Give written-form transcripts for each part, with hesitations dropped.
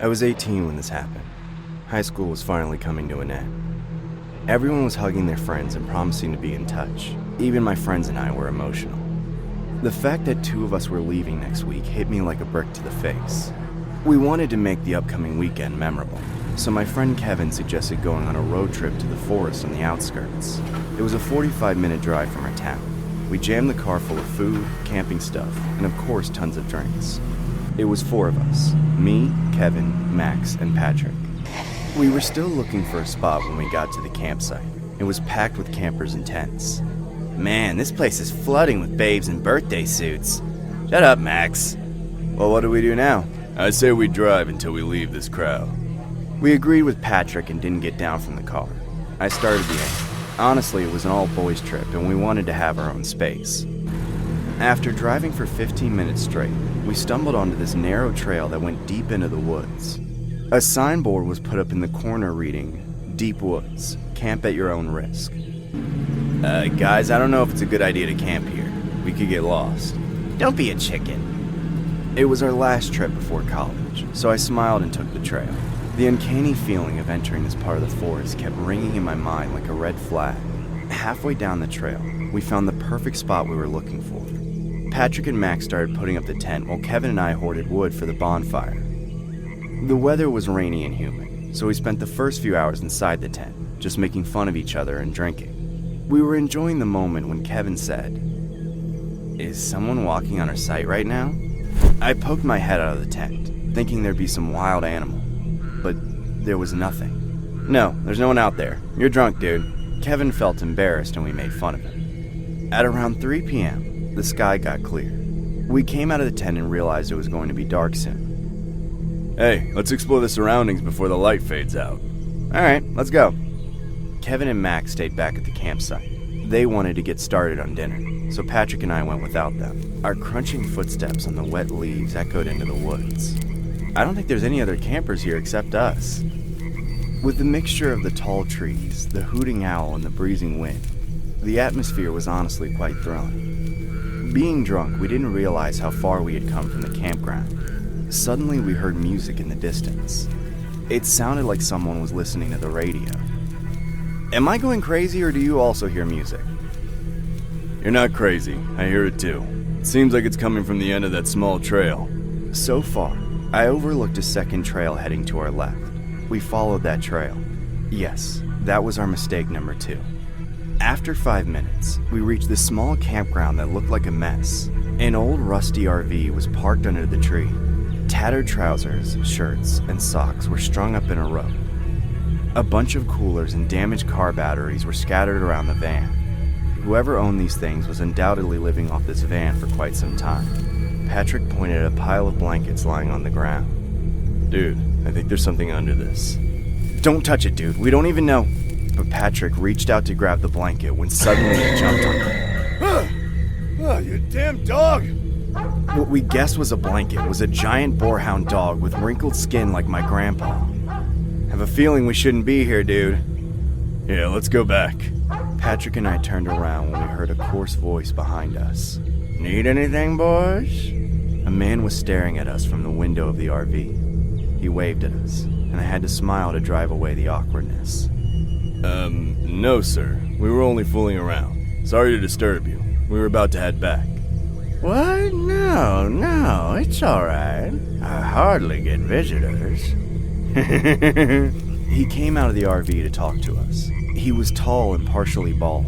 I was 18 when this happened. High school was finally coming to an end. Everyone was hugging their friends and promising to be in touch. Even my friends and I were emotional. The fact that 2 of us were leaving next week hit me like a brick to the face. We wanted to make the upcoming weekend memorable, so my friend Kevin suggested going on a road trip to the forest on the outskirts. It was a 45-minute drive from our town. We jammed the car full of food, camping stuff, and of course tons of drinks. It was 4 of us, me, Kevin, Max, and Patrick. We were still looking for a spot when we got to the campsite. It was packed with campers and tents. Man, this place is flooding with babes in birthday suits. Shut up, Max. Well, what do we do now? I say we drive until we leave this crowd. We agreed with Patrick and didn't get down from the car. I started the aim. Honestly, it was an all-boys trip and we wanted to have our own space. After driving for 15 minutes straight, we stumbled onto this narrow trail that went deep into the woods. A signboard was put up in the corner reading, "Deep Woods, camp at your own risk." Guys, I don't know if it's a good idea to camp here. We could get lost. Don't be a chicken. It was our last trip before college, so I smiled and took the trail. The uncanny feeling of entering this part of the forest kept ringing in my mind like a red flag. Halfway down the trail, we found the perfect spot we were looking for. Patrick and Max started putting up the tent while Kevin and I hoarded wood for the bonfire. The weather was rainy and humid, so we spent the first few hours inside the tent, just making fun of each other and drinking. We were enjoying the moment when Kevin said, "Is someone walking on our site right now?" I poked my head out of the tent, thinking there'd be some wild animal, but there was nothing. No, there's no one out there. You're drunk, dude. Kevin felt embarrassed and we made fun of him. At around 3 p.m., the sky got clear. We came out of the tent and realized it was going to be dark soon. Hey, let's explore the surroundings before the light fades out. All right, let's go. Kevin and Max stayed back at the campsite. They wanted to get started on dinner, so Patrick and I went without them. Our crunching footsteps on the wet leaves echoed into the woods. I don't think there's any other campers here except us. With the mixture of the tall trees, the hooting owl, and the breezing wind, the atmosphere was honestly quite thrilling. Being drunk, we didn't realize how far we had come from the campground. Suddenly, we heard music in the distance. It sounded like someone was listening to the radio. Am I going crazy, or do you also hear music? You're not crazy. I hear it too. It seems like it's coming from the end of that small trail. So far, I overlooked a second trail heading to our left. We followed that trail. Yes, that was our mistake number 2. After 5 minutes, we reached this small campground that looked like a mess. An old rusty RV was parked under the tree. Tattered trousers, shirts, and socks were strung up in a row. A bunch of coolers and damaged car batteries were scattered around the van. Whoever owned these things was undoubtedly living off this van for quite some time. Patrick pointed at a pile of blankets lying on the ground. Dude, I think there's something under this. Don't touch it, dude. We don't even know. But Patrick reached out to grab the blanket when suddenly it jumped on him. Oh, you damn dog! What we guessed was a blanket was a giant boarhound dog with wrinkled skin like my grandpa. Have a feeling we shouldn't be here, dude. Yeah, let's go back. Patrick and I turned around when we heard a coarse voice behind us. Need anything, boys? A man was staring at us from the window of the RV. He waved at us, and I had to smile to drive away the awkwardness. No, sir. We were only fooling around. Sorry to disturb you. We were about to head back. What? No, it's all right. I hardly get visitors. He came out of the RV to talk to us. He was tall and partially bald.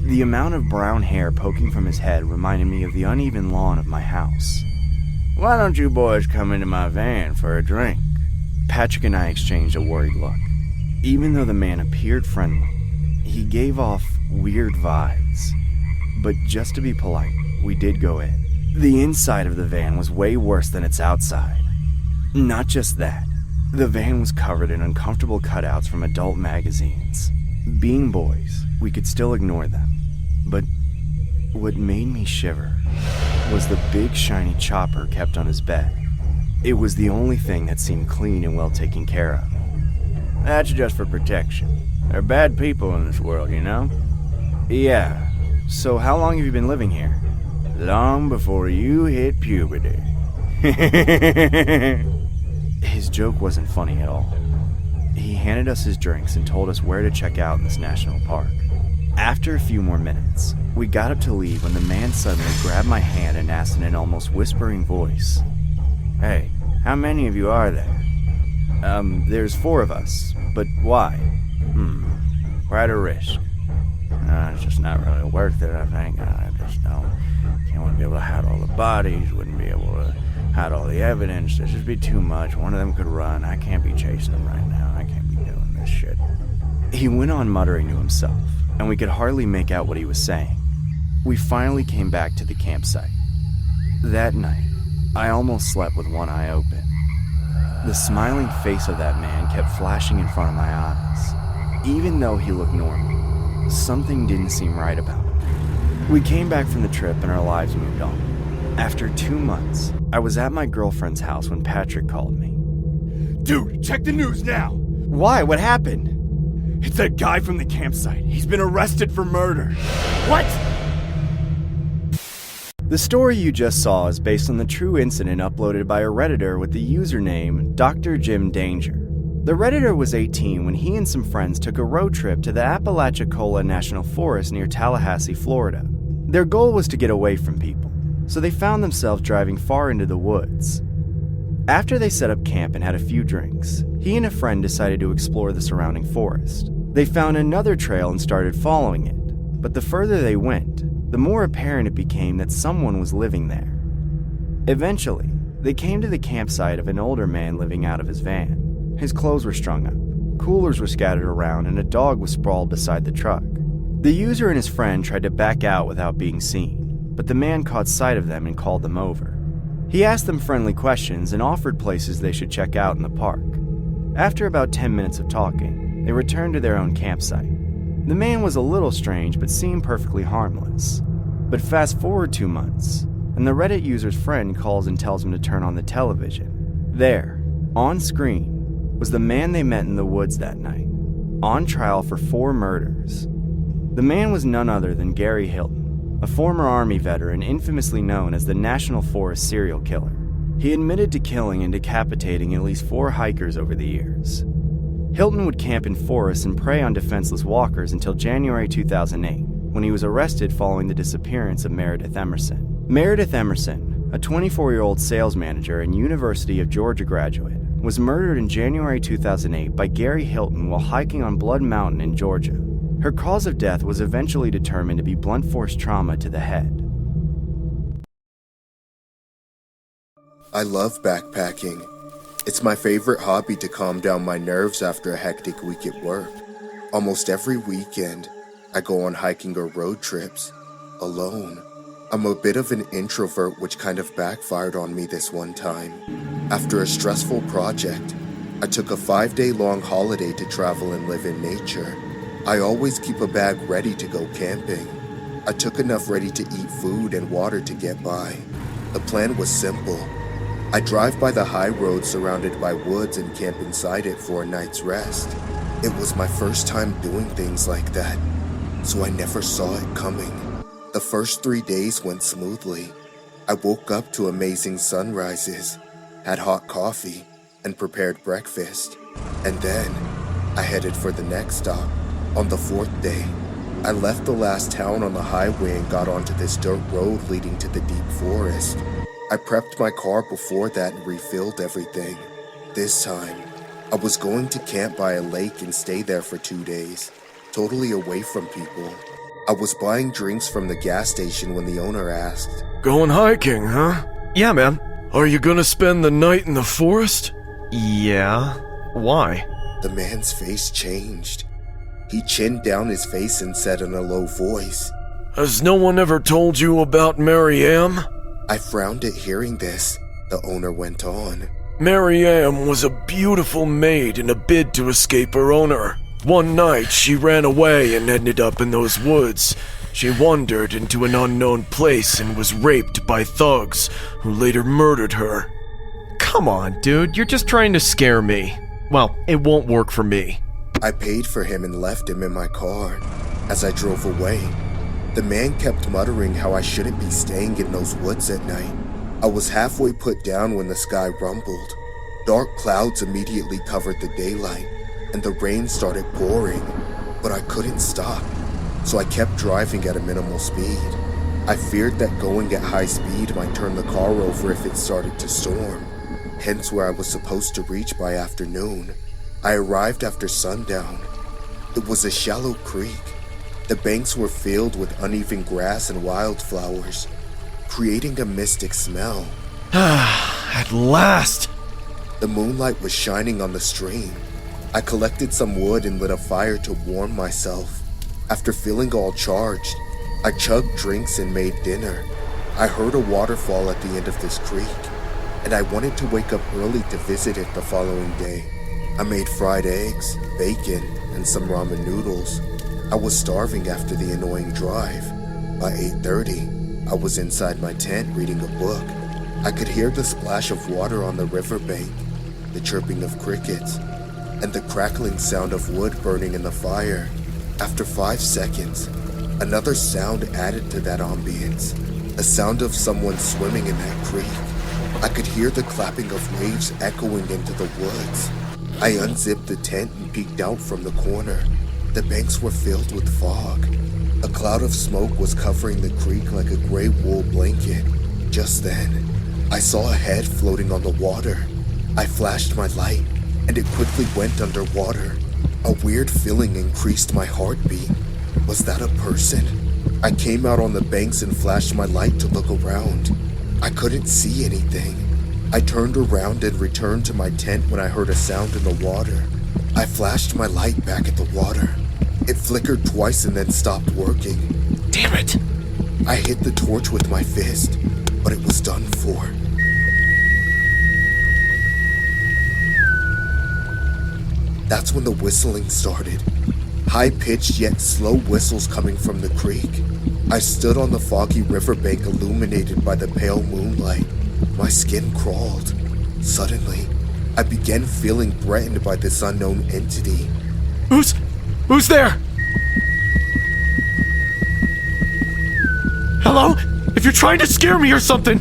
The amount of brown hair poking from his head reminded me of the uneven lawn of my house. Why don't you boys come into my van for a drink? Patrick and I exchanged a worried look. Even though the man appeared friendly, he gave off weird vibes. But just to be polite, we did go in. The inside of the van was way worse than its outside. Not just that, the van was covered in uncomfortable cutouts from adult magazines. Being boys, we could still ignore them. But what made me shiver was the big shiny chopper kept on his bed. It was the only thing that seemed clean and well taken care of. That's just for protection. There are bad people in this world, you know? Yeah. So how long have you been living here? Long before you hit puberty. His joke wasn't funny at all. He handed us his drinks and told us where to check out in this national park. After a few more minutes, we got up to leave when the man suddenly grabbed my hand and asked in an almost whispering voice, "Hey, how many of you are there?" There's 4 of us, but why?" We're at a risk. It's just not really worth it, I think. I just don't. You wouldn't be able to hide all the bodies, wouldn't be able to hide all the evidence. There'd just be too much. One of them could run. I can't be chasing them right now. I can't be doing this shit." He went on muttering to himself, and we could hardly make out what he was saying. We finally came back to the campsite. That night, I almost slept with one eye open. The smiling face of that man kept flashing in front of my eyes. Even though he looked normal, something didn't seem right about him. We came back from the trip and our lives moved on. After 2 months, I was at my girlfriend's house when Patrick called me. Dude, check the news now! "Why? What happened?" It's that guy from the campsite. He's been arrested for murder. What? The story you just saw is based on the true incident uploaded by a Redditor with the username Dr. Jim Danger. The Redditor was 18 when he and some friends took a road trip to the Apalachicola National Forest near Tallahassee, Florida. Their goal was to get away from people, so they found themselves driving far into the woods. After they set up camp and had a few drinks, he and a friend decided to explore the surrounding forest. They found another trail and started following it, but the further they went, the more apparent it became that someone was living there. Eventually, they came to the campsite of an older man living out of his van. His clothes were strung up, coolers were scattered around, and a dog was sprawled beside the truck. The user and his friend tried to back out without being seen, but the man caught sight of them and called them over. He asked them friendly questions and offered places they should check out in the park. After about 10 minutes of talking, they returned to their own campsite. The man was a little strange but seemed perfectly harmless. But fast forward 2 months, and the Reddit user's friend calls and tells him to turn on the television. There, on screen, was the man they met in the woods that night, on trial for 4 murders. The man was none other than Gary Hilton, a former Army veteran infamously known as the National Forest serial killer. He admitted to killing and decapitating at least 4 hikers over the years. Hilton would camp in forests and prey on defenseless walkers until January 2008, when he was arrested following the disappearance of Meredith Emerson. Meredith Emerson, a 24-year-old sales manager and University of Georgia graduate, was murdered in January 2008 by Gary Hilton while hiking on Blood Mountain in Georgia. Her cause of death was eventually determined to be blunt force trauma to the head. I love backpacking. It's my favorite hobby to calm down my nerves after a hectic week at work. Almost every weekend, I go on hiking or road trips, alone. I'm a bit of an introvert, which kind of backfired on me this one time. After a stressful project, I took a 5-day-long holiday to travel and live in nature. I always keep a bag ready to go camping. I took enough ready to eat food and water to get by. The plan was simple. I drive by the high road surrounded by woods and camp inside it for a night's rest. It was my first time doing things like that, so I never saw it coming. The first 3 days went smoothly. I woke up to amazing sunrises, had hot coffee, and prepared breakfast. And then, I headed for the next stop. On the 4th day, I left the last town on the highway and got onto this dirt road leading to the deep forest. I prepped my car before that and refilled everything. This time, I was going to camp by a lake and stay there for 2 days, totally away from people. I was buying drinks from the gas station when the owner asked, "Going hiking, huh?" Yeah, man. "Are you gonna spend the night in the forest?" Yeah. Why? The man's face changed. He chinned down his face and said in a low voice, "Has no one ever told you about Mary Ann?" I frowned at hearing this. The owner went on. Mary Ann was a beautiful maid in a bid to escape her owner. One night, she ran away and ended up in those woods. She wandered into an unknown place and was raped by thugs, who later murdered her. Come on, dude. You're just trying to scare me. Well, it won't work for me. I paid for him and left him in my car. As I drove away, the man kept muttering how I shouldn't be staying in those woods at night. I was halfway put down when the sky rumbled. Dark clouds immediately covered the daylight, and the rain started pouring, but I couldn't stop, so I kept driving at a minimal speed. I feared that going at high speed might turn the car over if it started to storm, hence where I was supposed to reach by afternoon. I arrived after sundown. It was a shallow creek. The banks were filled with uneven grass and wildflowers, creating a mystic smell. At last! The moonlight was shining on the stream. I collected some wood and lit a fire to warm myself. After feeling all charged, I chugged drinks and made dinner. I heard a waterfall at the end of this creek, and I wanted to wake up early to visit it the following day. I made fried eggs, bacon, and some ramen noodles. I was starving after the annoying drive. By 8:30, I was inside my tent reading a book. I could hear the splash of water on the riverbank, the chirping of crickets, and the crackling sound of wood burning in the fire. After 5 seconds, another sound added to that ambience, a sound of someone swimming in that creek. I could hear the clapping of waves echoing into the woods. I unzipped the tent and peeked out from the corner. The banks were filled with fog. A cloud of smoke was covering the creek like a gray wool blanket. Just then, I saw a head floating on the water. I flashed my light, and it quickly went underwater. A weird feeling increased my heartbeat. Was that a person? I came out on the banks and flashed my light to look around. I couldn't see anything. I turned around and returned to my tent when I heard a sound in the water. I flashed my light back at the water. It flickered twice and then stopped working. Damn it! I hit the torch with my fist, but it was done for. That's when the whistling started. High-pitched yet slow whistles coming from the creek. I stood on the foggy riverbank illuminated by the pale moonlight. My skin crawled. Suddenly, I began feeling threatened by this unknown entity. Who's there? Hello? If you're trying to scare me or something!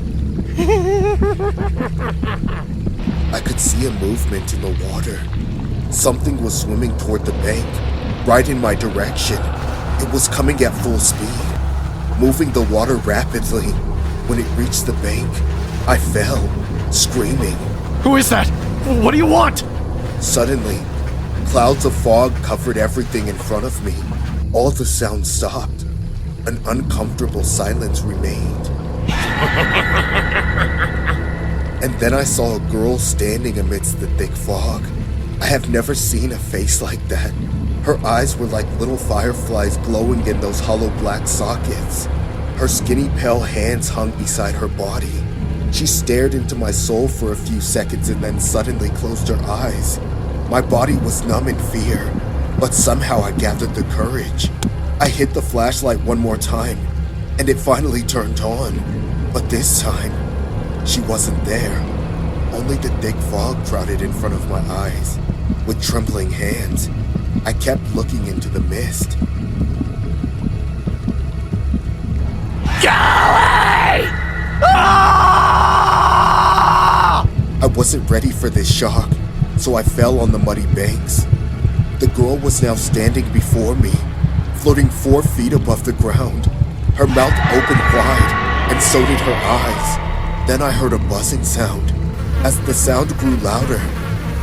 I could see a movement in the water. Something was swimming toward the bank, right in my direction. It was coming at full speed, moving the water rapidly. When it reached the bank, I fell, screaming. Who is that? What do you want? Suddenly, clouds of fog covered everything in front of me. All the sounds stopped. An uncomfortable silence remained. And then I saw a girl standing amidst the thick fog. I have never seen a face like that. Her eyes were like little fireflies glowing in those hollow black sockets. Her skinny pale hands hung beside her body. She stared into my soul for a few seconds and then suddenly closed her eyes. My body was numb in fear, but somehow I gathered the courage. I hit the flashlight one more time, and it finally turned on. But this time, she wasn't there. Only the thick fog crowded in front of my eyes. With trembling hands, I kept looking into the mist. I wasn't ready for this shock, so I fell on the muddy banks. The girl was now standing before me, floating 4 feet above the ground. Her mouth opened wide, and so did her eyes. Then I heard a buzzing sound. As the sound grew louder,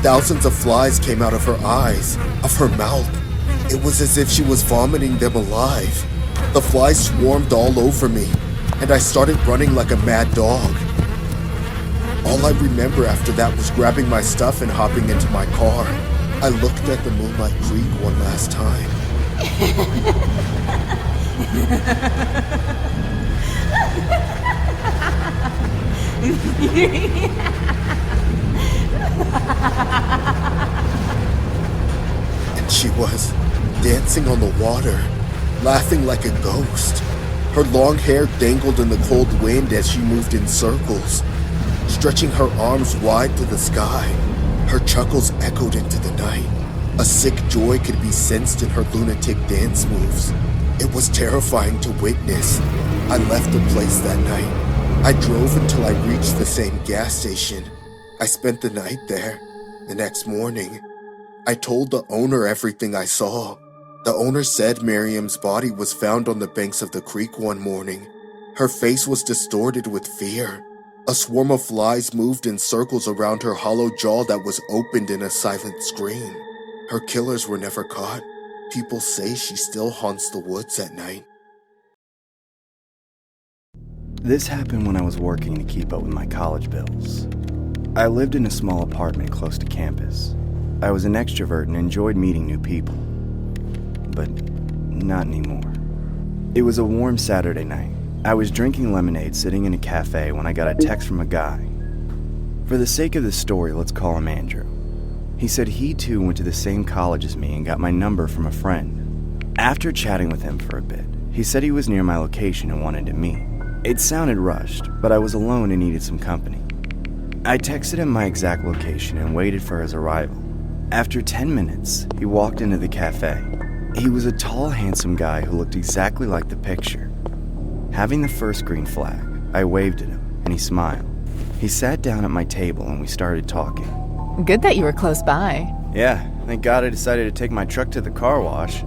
thousands of flies came out of her eyes, of her mouth. It was as if she was vomiting them alive. The flies swarmed all over me, and I started running like a mad dog. All I remember after that was grabbing my stuff and hopping into my car. I looked at the Moonlight Creek one last time. And she was dancing on the water, laughing like a ghost. Her long hair dangled in the cold wind as she moved in circles, stretching her arms wide to the sky. Her chuckles echoed into the night. A sick joy could be sensed in her lunatic dance moves. It was terrifying to witness. I left the place that night. I drove until I reached the same gas station. I spent the night there. The next morning, I told the owner everything I saw. The owner said Miriam's body was found on the banks of the creek one morning. Her face was distorted with fear. A swarm of flies moved in circles around her hollow jaw that was opened in a silent scream. Her killers were never caught. People say she still haunts the woods at night. This happened when I was working to keep up with my college bills. I lived in a small apartment close to campus. I was an extrovert and enjoyed meeting new people. But not anymore. It was a warm Saturday night. I was drinking lemonade sitting in a cafe when I got a text from a guy. For the sake of the story, let's call him Andrew. He said he too went to the same college as me and got my number from a friend. After chatting with him for a bit, he said he was near my location and wanted to meet. It sounded rushed, but I was alone and needed some company. I texted him my exact location and waited for his arrival. After 10 minutes, he walked into the cafe. He was a tall, handsome guy who looked exactly like the picture. Having the first green flag, I waved at him, and he smiled. He sat down at my table and we started talking. Good that you were close by. Yeah, thank God I decided to take my truck to the car wash.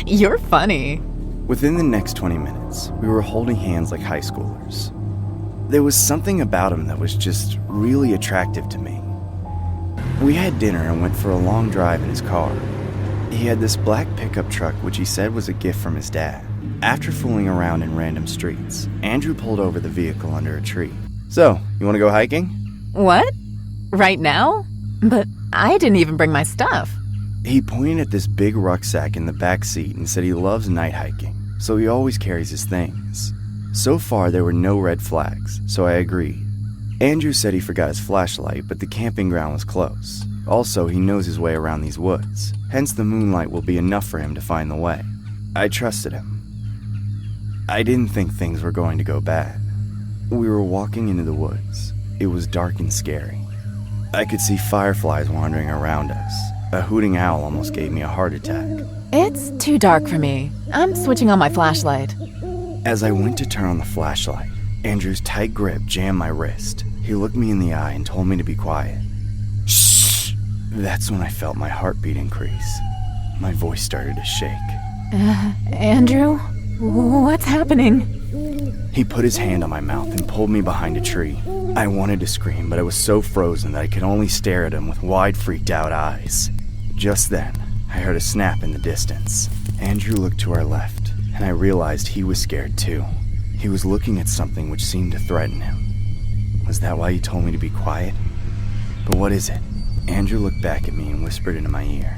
You're funny. Within the next 20 minutes, we were holding hands like high schoolers. There was something about him that was just really attractive to me. We had dinner and went for a long drive in his car. He had this black pickup truck which he said was a gift from his dad. After fooling around in random streets, Andrew pulled over the vehicle under a tree. So, you want to go hiking? What? Right now? But I didn't even bring my stuff. He pointed at this big rucksack in the back seat and said he loves night hiking, so he always carries his things. So far, there were no red flags, so I agreed. Andrew said he forgot his flashlight, but the camping ground was close. Also, he knows his way around these woods, hence the moonlight will be enough for him to find the way. I trusted him. I didn't think things were going to go bad. We were walking into the woods. It was dark and scary. I could see fireflies wandering around us. A hooting owl almost gave me a heart attack. It's too dark for me. I'm switching on my flashlight. As I went to turn on the flashlight, Andrew's tight grip jammed my wrist. He looked me in the eye and told me to be quiet. Shh! That's when I felt my heartbeat increase. My voice started to shake. Andrew? What's happening? He put his hand on my mouth and pulled me behind a tree. I wanted to scream, but I was so frozen that I could only stare at him with wide, freaked-out eyes. Just then, I heard a snap in the distance. Andrew looked to our left, and I realized he was scared too. He was looking at something which seemed to threaten him. Was that why he told me to be quiet? But what is it? Andrew looked back at me and whispered into my ear.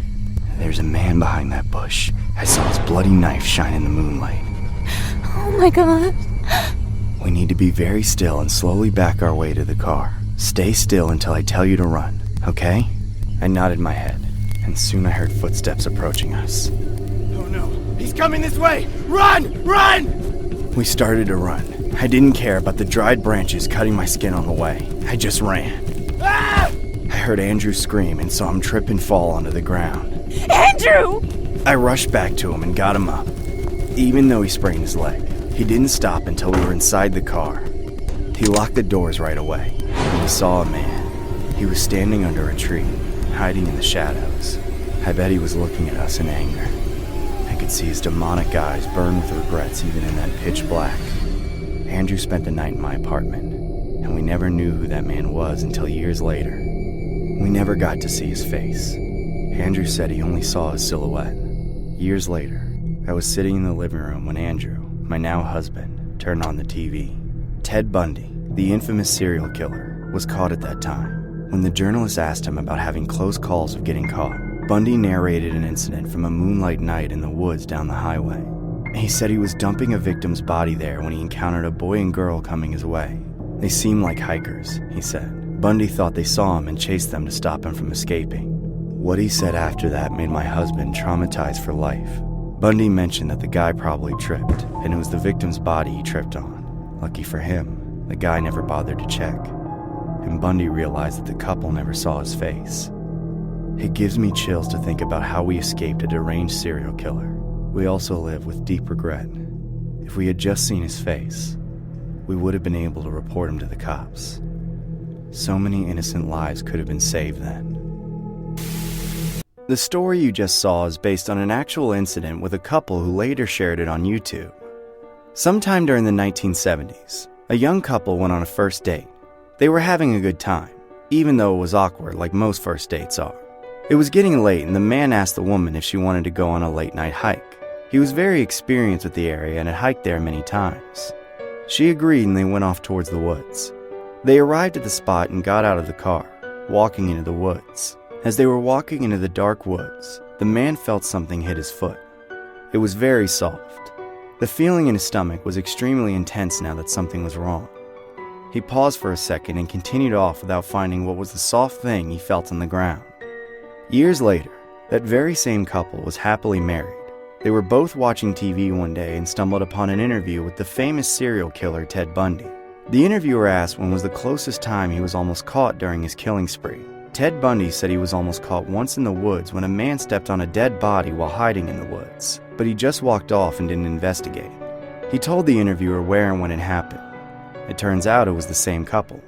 There's a man behind that bush. I saw his bloody knife shine in the moonlight. Oh my god. We need to be very still and slowly back our way to the car. Stay still until I tell you to run, okay? I nodded my head, and soon I heard footsteps approaching us. Oh no, he's coming this way! Run! Run! We started to run. I didn't care about the dried branches cutting my skin on the way. I just ran. Ah! I heard Andrew scream and saw him trip and fall onto the ground. Andrew! I rushed back to him and got him up. Even though he sprained his leg, he didn't stop until we were inside the car. He locked the doors right away, and we saw a man. He was standing under a tree, hiding in the shadows. I bet he was looking at us in anger. I could see his demonic eyes burn with regrets even in that pitch black. Andrew spent the night in my apartment, and we never knew who that man was until years later. We never got to see his face. Andrew said he only saw his silhouette. Years later, I was sitting in the living room when Andrew, my now husband, turned on the TV. Ted Bundy, the infamous serial killer, was caught at that time. When the journalist asked him about having close calls of getting caught, Bundy narrated an incident from a moonlight night in the woods down the highway. He said he was dumping a victim's body there when he encountered a boy and girl coming his way. They seemed like hikers, he said. Bundy thought they saw him and chased them to stop him from escaping. What he said after that made my husband traumatized for life. Bundy mentioned that the guy probably tripped, and it was the victim's body he tripped on. Lucky for him, the guy never bothered to check. And Bundy realized that the couple never saw his face. It gives me chills to think about how we escaped a deranged serial killer. We also live with deep regret. If we had just seen his face, we would have been able to report him to the cops. So many innocent lives could have been saved then. The story you just saw is based on an actual incident with a couple who later shared it on YouTube. Sometime during the 1970s, a young couple went on a first date. They were having a good time, even though it was awkward like most first dates are. It was getting late and the man asked the woman if she wanted to go on a late-night hike. He was very experienced with the area and had hiked there many times. She agreed and they went off towards the woods. They arrived at the spot and got out of the car, walking into the woods. As they were walking into the dark woods, the man felt something hit his foot. It was very soft. The feeling in his stomach was extremely intense now that something was wrong. He paused for a second and continued off without finding what was the soft thing he felt on the ground. Years later, that very same couple was happily married. They were both watching TV one day and stumbled upon an interview with the famous serial killer Ted Bundy. The interviewer asked when was the closest time he was almost caught during his killing spree. Ted Bundy said he was almost caught once in the woods when a man stepped on a dead body while hiding in the woods, but he just walked off and didn't investigate. He told the interviewer where and when it happened. It turns out it was the same couple.